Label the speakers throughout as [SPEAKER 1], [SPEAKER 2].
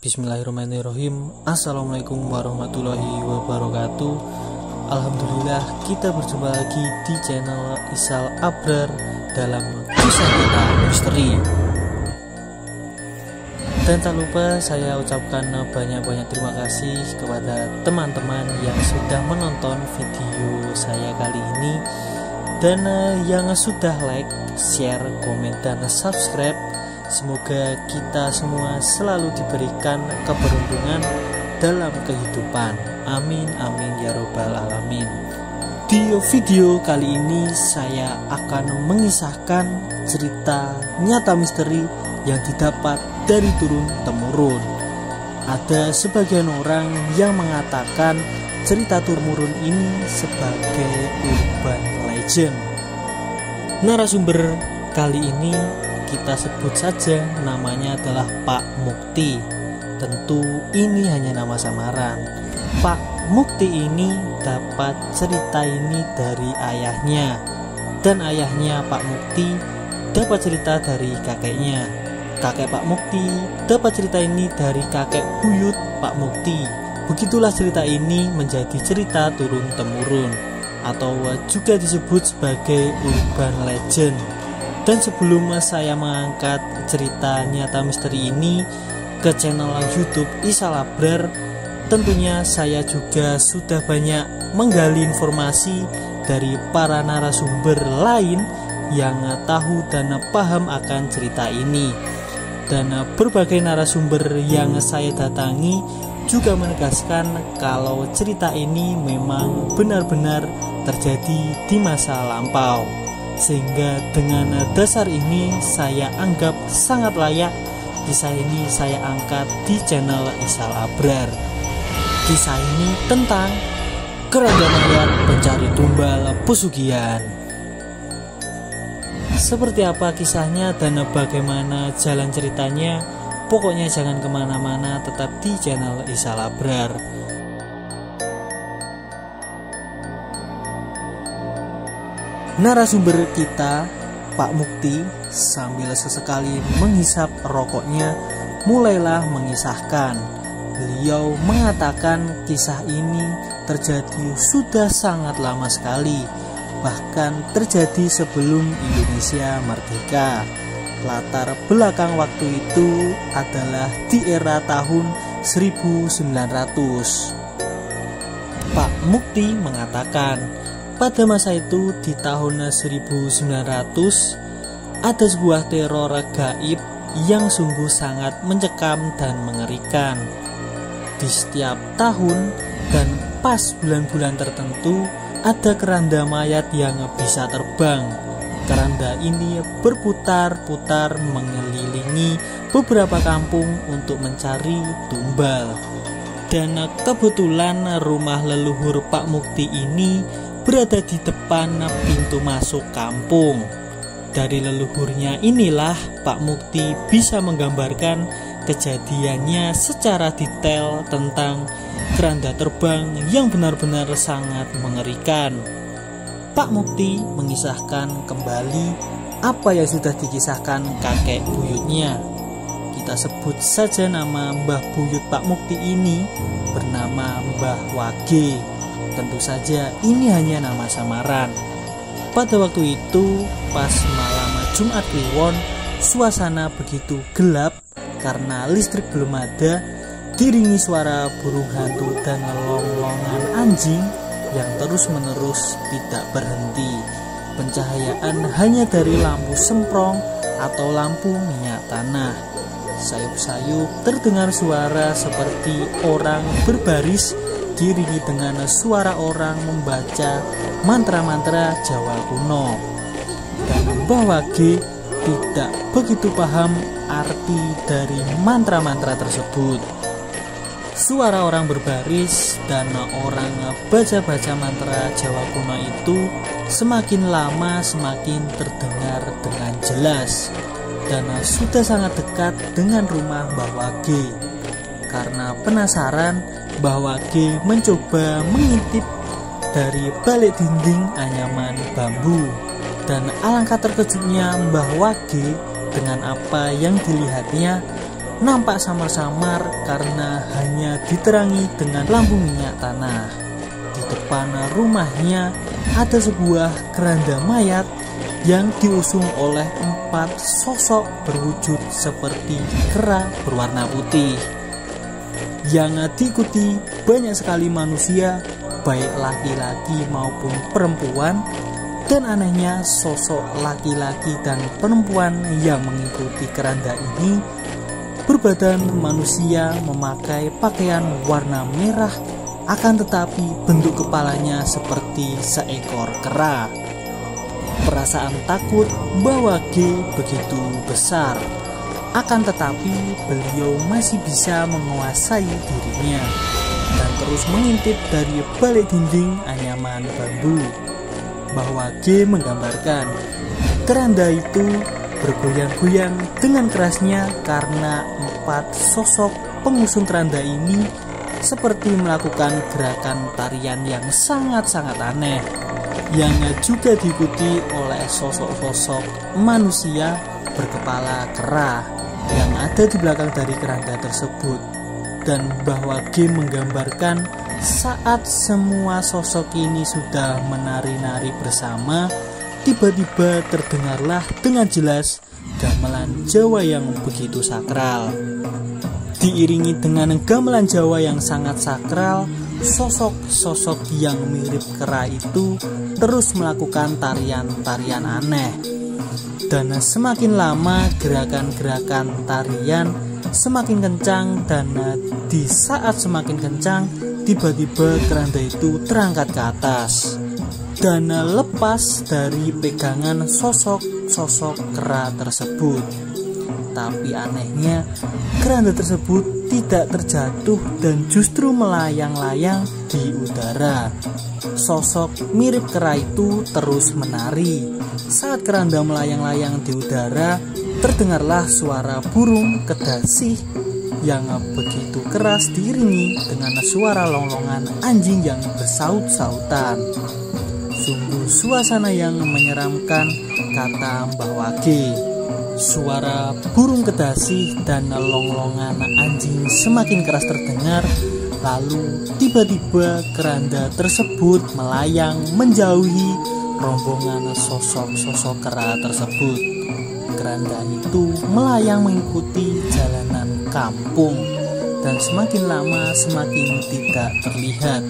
[SPEAKER 1] Bismillahirrahmanirrahim. Assalamualaikum warahmatullahi wabarakatuh. Alhamdulillah kita berjumpa lagi di channel Isal Abrar dalam kisah kita misteri. Dan tak lupa saya ucapkan banyak-banyak terima kasih kepada teman-teman yang sudah menonton video saya kali ini, dan yang sudah like, share, komen, dan subscribe. Semoga kita semua selalu diberikan keberuntungan dalam kehidupan. Amin amin ya robbal alamin. Di video kali ini saya akan mengisahkan cerita nyata misteri yang didapat dari turun temurun. Ada sebagian orang yang mengatakan cerita turun ini sebagai urban legend. Narasumber kali ini kita sebut saja namanya adalah Pak Mukti. Tentu ini hanya nama samaran. Pak Mukti ini dapat cerita ini dari ayahnya, dan ayahnya Pak Mukti dapat cerita dari kakeknya. Kakek Pak Mukti dapat cerita ini dari kakek buyut Pak Mukti. Begitulah cerita ini menjadi cerita turun temurun, atau juga disebut sebagai urban legend. Dan sebelum saya mengangkat cerita nyata misteri ini ke channel YouTube Isal Abrar, tentunya saya juga sudah banyak menggali informasi dari para narasumber lain yang tahu dan paham akan cerita ini. Dan berbagai narasumber yang saya datangi juga menegaskan kalau cerita ini memang benar-benar terjadi di masa lampau. Sehingga dengan dasar ini saya anggap sangat layak kisah ini saya angkat di channel Isal Abrar. Kisah ini tentang keranda mayat pencari tumbal pesugihan. Seperti apa kisahnya dan bagaimana jalan ceritanya, pokoknya jangan kemana-mana, tetap di channel Isal Abrar. Narasumber kita, Pak Mukti, sambil sesekali menghisap rokoknya, mulailah mengisahkan. Beliau mengatakan kisah ini terjadi sudah sangat lama sekali, bahkan terjadi sebelum Indonesia merdeka. Latar belakang waktu itu adalah di era tahun 1900. Pak Mukti mengatakan, pada masa itu di tahun 1900 ada sebuah teror gaib yang sungguh sangat mencekam dan mengerikan. Di setiap tahun dan pas bulan-bulan tertentu ada keranda mayat yang bisa terbang. Keranda ini berputar-putar mengelilingi beberapa kampung untuk mencari tumbal. Dan kebetulan rumah leluhur Pak Mukti ini berada di depan pintu masuk kampung. Dari leluhurnya inilah Pak Mukti bisa menggambarkan kejadiannya secara detail tentang keranda terbang yang benar-benar sangat mengerikan. Pak Mukti mengisahkan kembali apa yang sudah dikisahkan kakek buyutnya. Kita sebut saja nama Mbah Buyut Pak Mukti ini bernama Mbah Wage. Tentu saja ini hanya nama samaran. Pada waktu itu pas malam Jumat Kliwon, suasana begitu gelap karena listrik belum ada, diiringi suara burung hantu dan longlongan anjing yang terus-menerus tidak berhenti. Pencahayaan hanya dari lampu semprong atau lampu minyak tanah. Sayup-sayup terdengar suara seperti orang berbaris, diiringi dengan suara orang membaca mantra-mantra Jawa kuno. Dan Mbah Wage tidak begitu paham arti dari mantra-mantra tersebut. Suara orang berbaris dan orang baca-baca mantra Jawa kuno itu semakin lama semakin terdengar dengan jelas, dan sudah sangat dekat dengan rumah Mbah Wage. Karena penasaran, Mbah Wage mencoba mengintip dari balik dinding anyaman bambu. Dan alangkah terkejutnya Mbah Wage dengan apa yang dilihatnya. nampak samar-samar karena hanya diterangi dengan lampu minyak tanah. Di depan rumahnya ada sebuah keranda mayat yang diusung oleh 4 sosok berwujud seperti kera berwarna putih, yang diikuti banyak sekali manusia, baik laki-laki maupun perempuan. Dan anehnya, sosok laki-laki dan perempuan yang mengikuti keranda ini berbadan manusia, memakai pakaian warna merah, akan tetapi bentuk kepalanya seperti seekor kera. Perasaan takut bahwa G begitu besar, akan tetapi beliau masih bisa menguasai dirinya dan terus mengintip dari balik dinding anyaman bambu. Bahwa G menggambarkan keranda itu bergoyang-goyang dengan kerasnya karena 4 sosok pengusung keranda ini seperti melakukan gerakan tarian yang sangat-sangat aneh, yang juga diikuti oleh sosok-sosok manusia berkepala kera yang ada di belakang dari keranda tersebut. Dan bahwa G menggambarkan saat semua sosok ini sudah menari-nari bersama, tiba-tiba terdengarlah dengan jelas gamelan Jawa yang begitu sakral. Diiringi dengan gamelan Jawa yang sangat sakral, sosok-sosok yang mirip kera itu terus melakukan tarian-tarian aneh. Dan semakin lama gerakan-gerakan tarian semakin kencang, dan di saat semakin kencang, tiba-tiba keranda itu terangkat ke atas dan lepas dari pegangan sosok-sosok kera tersebut. Tapi anehnya, keranda tersebut tidak terjatuh dan justru melayang-layang di udara. Sosok mirip kera itu terus menari. Saat keranda melayang-layang di udara, terdengarlah suara burung kedasih yang begitu keras diiringi dengan suara longlongan anjing yang bersaut-sautan. Sungguh suasana yang menyeramkan, kata Mbah Wage. Suara burung kedasih dan longlongan anjing semakin keras terdengar. Lalu tiba-tiba keranda tersebut melayang menjauhi rombongan sosok-sosok kera tersebut. Keranda itu melayang mengikuti jalanan kampung dan semakin lama semakin tidak terlihat.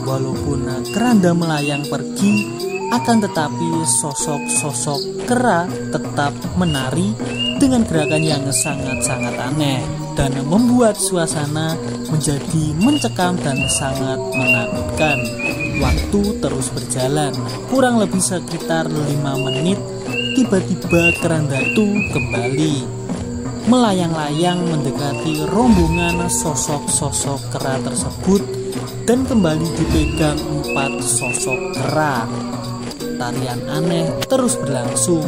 [SPEAKER 1] Walaupun keranda melayang pergi, akan tetapi sosok-sosok kera tetap menari dengan gerakan yang sangat-sangat aneh dan membuat suasana menjadi mencekam dan sangat menakutkan. Waktu terus berjalan, kurang lebih sekitar 5 menit. Tiba-tiba keranda itu kembali melayang-layang mendekati rombongan sosok-sosok kera tersebut dan kembali dipegang 4 sosok kera. Tarian aneh terus berlangsung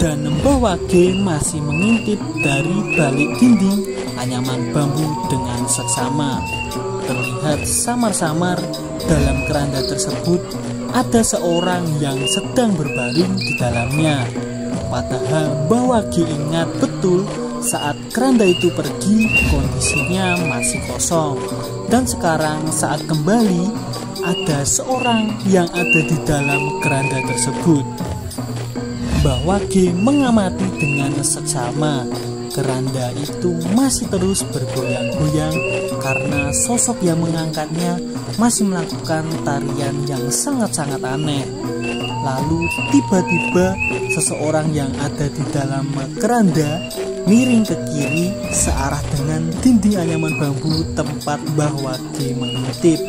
[SPEAKER 1] dan Mbah Wage masih mengintip dari balik dinding anyaman bambu dengan seksama. Terlihat samar-samar dalam keranda tersebut ada seorang yang sedang berbaring di dalamnya. Padahal Mbah Wage ingat betul saat keranda itu pergi kondisinya masih kosong. Dan sekarang saat kembali ada seorang yang ada di dalam keranda tersebut. Mbah Wage mengamati dengan seksama. Keranda itu masih terus bergoyang-goyang karena sosok yang mengangkatnya masih melakukan tarian yang sangat-sangat aneh. Lalu tiba-tiba seseorang yang ada di dalam keranda miring ke kiri searah dengan dinding anyaman bambu tempat Mbah Wage mengintip.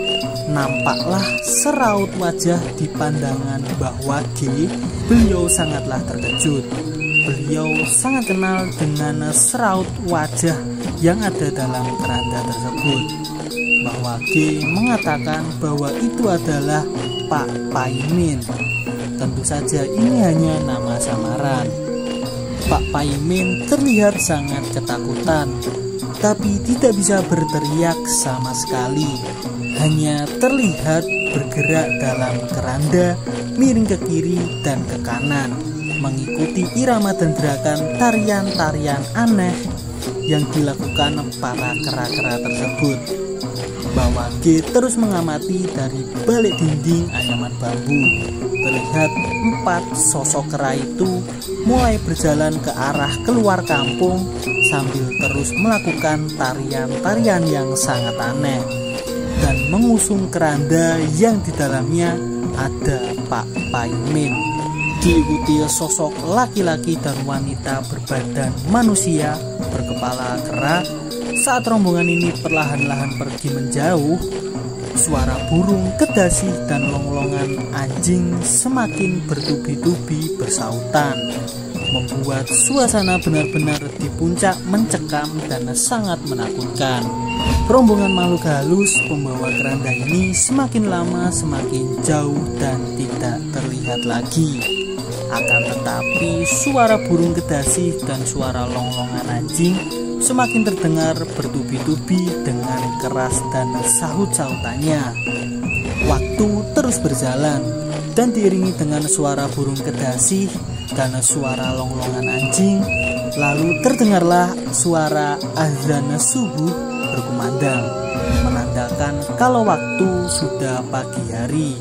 [SPEAKER 1] Nampaklah seraut wajah di pandangan Mbah Wage. Beliau sangatlah terkejut. Beliau sangat kenal dengan seraut wajah yang ada dalam keranda tersebut. Mbah Wage mengatakan bahwa itu adalah Pak Paimin. Tentu saja ini hanya nama samaran. Pak Paimin terlihat sangat ketakutan, tapi tidak bisa berteriak sama sekali. Hanya terlihat bergerak dalam keranda, miring ke kiri dan ke kanan, mengikuti irama dan gerakan tarian-tarian aneh yang dilakukan para kera-kera tersebut. Bahwa G terus mengamati dari balik dinding anyaman bambu. Terlihat 4 sosok kera itu mulai berjalan ke arah keluar kampung sambil terus melakukan tarian-tarian yang sangat aneh dan mengusung keranda yang di dalamnya ada Pak Paimin. Diikuti sosok laki-laki dan wanita berbadan manusia berkepala kera. Saat rombongan ini perlahan-lahan pergi menjauh, suara burung kedasi dan longlongan anjing semakin bertubi-tubi bersautan, membuat suasana benar-benar di puncak mencekam dan sangat menakutkan. Rombongan makhluk halus pembawa keranda ini semakin lama semakin jauh dan tidak terlihat lagi. Akan tetapi suara burung kedasi dan suara longlongan anjing semakin terdengar bertubi-tubi dengan keras dan sahut-sahutannya. Waktu terus berjalan dan diiringi dengan suara burung kedasi dan suara longlongan anjing, lalu terdengarlah suara azan subuh berkumandang, menandakan kalau waktu sudah pagi hari.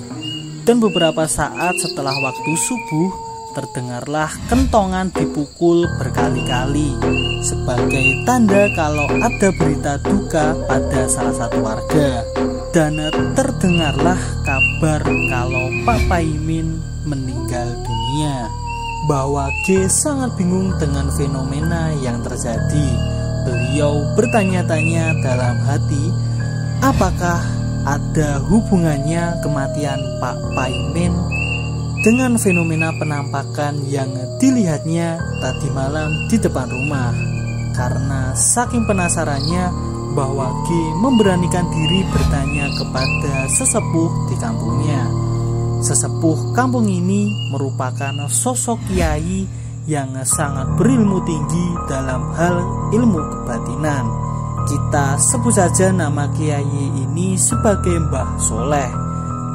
[SPEAKER 1] Dan beberapa saat setelah waktu subuh, terdengarlah kentongan dipukul berkali-kali sebagai tanda kalau ada berita duka pada salah satu warga. Dan terdengarlah kabar kalau Pak Paimin meninggal dunia. Bahwa G sangat bingung dengan fenomena yang terjadi. Beliau bertanya-tanya dalam hati, apakah ada hubungannya kematian Pak Paimin dengan fenomena penampakan yang dilihatnya tadi malam di depan rumah. Karena saking penasarannya bahwa G memberanikan diri bertanya kepada sesepuh di kampungnya. Sesepuh kampung ini merupakan sosok kiai yang sangat berilmu tinggi dalam hal ilmu kebatinan. Kita sebut saja nama kiai ini sebagai Mbah Soleh.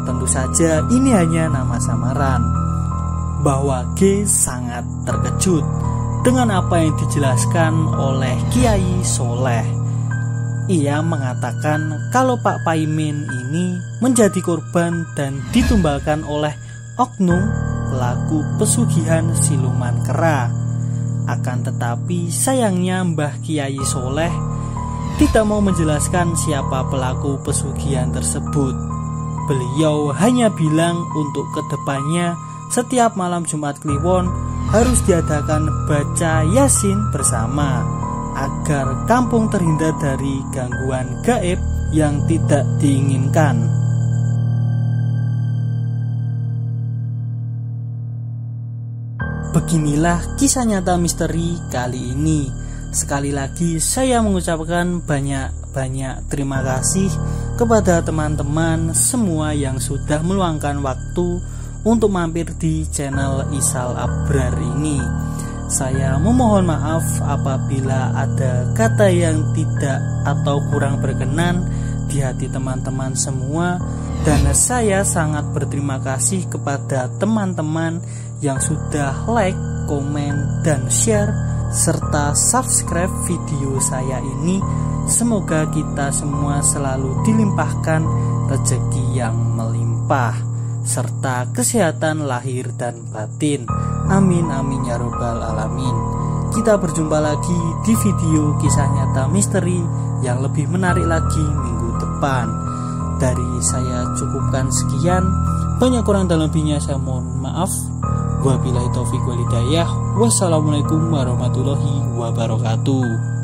[SPEAKER 1] Tentu saja ini hanya nama samaran. Bahwa G sangat terkejut dengan apa yang dijelaskan oleh Kiai Soleh. Ia mengatakan kalau Pak Paimin ini menjadi korban dan ditumbalkan oleh oknum pelaku pesugihan siluman kera. Akan tetapi sayangnya Mbah Kiai Soleh tidak mau menjelaskan siapa pelaku pesugihan tersebut. Beliau hanya bilang untuk kedepannya setiap malam Jumat Kliwon harus diadakan baca Yasin bersama agar kampung terhindar dari gangguan gaib yang tidak diinginkan. Beginilah kisah nyata misteri kali ini. Sekali lagi saya mengucapkan banyak terima kasih kepada teman-teman semua yang sudah meluangkan waktu untuk mampir di channel Isal Abrar ini. Saya memohon maaf apabila ada kata yang tidak atau kurang berkenan di hati teman-teman semua. Dan saya sangat berterima kasih kepada teman-teman yang sudah like, komen, dan share serta subscribe video saya ini. Semoga kita semua selalu dilimpahkan rezeki yang melimpah serta kesehatan lahir dan batin. Amin amin ya robbal alamin. Kita berjumpa lagi di video kisah nyata misteri yang lebih menarik lagi minggu depan. Dari saya cukupkan sekian. Banyak kurang dan lebihnya saya mohon maaf. Wabillahi taufiq wal hidayah. Wassalamualaikum warahmatullahi wabarakatuh.